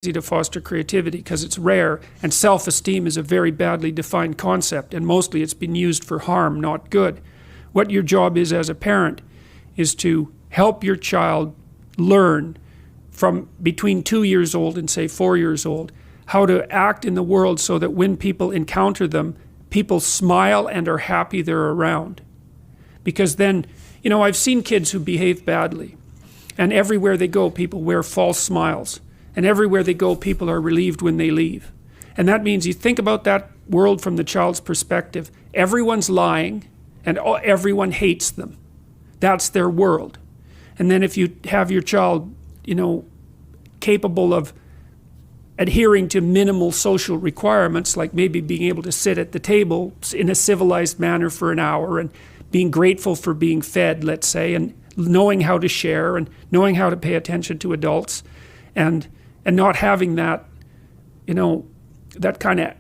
easy to foster creativity because it's rare, and self-esteem is a very badly defined concept, and mostly it's been used for harm, not good. What your job is as a parent is to help your child learn from between 2 years old and say 4 years old how to act in the world so that when people encounter them, people smile and are happy they're around. Because then, you know, I've seen kids who behave badly, and everywhere they go people wear false smiles, and everywhere they go people are relieved when they leave. And that means you think about that world from the child's perspective. Everyone's lying and everyone hates them. That's their world. And then if you have your child, you know, capable of adhering to minimal social requirements, like maybe being able to sit at the table in a civilized manner for an hour and being grateful for being fed, let's say, and knowing how to share and knowing how to pay attention to adults, and not having that, you know, that kind of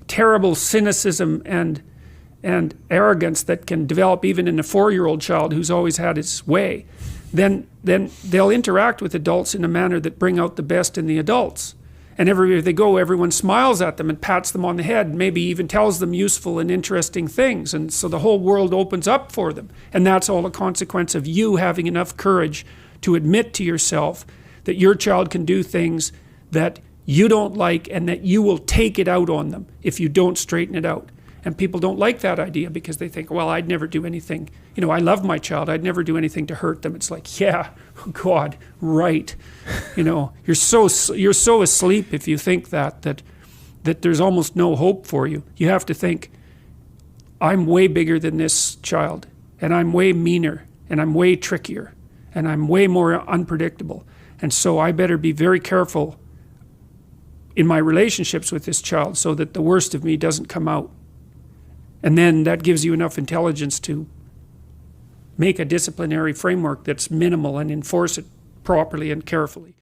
terrible cynicism and arrogance that can develop even in a 4-year-old child who's always had his way, then they'll interact with adults in a manner that bring out the best in the adults. And everywhere they go, everyone smiles at them and pats them on the head, maybe even tells them useful and interesting things. And so the whole world opens up for them. And that's all a consequence of you having enough courage to admit to yourself that your child can do things that you don't like and that you will take it out on them if you don't straighten it out. And people don't like that idea because they think, well, I'd never do anything. You know, I love my child. I'd never do anything to hurt them. It's like, yeah, God, right. You know, you're so asleep if you think that there's almost no hope for you. You have to think, I'm way bigger than this child, and I'm way meaner, and I'm way trickier, and I'm way more unpredictable. And so I better be very careful in my relationships with this child so that the worst of me doesn't come out. And then that gives you enough intelligence to make a disciplinary framework that's minimal and enforce it properly and carefully.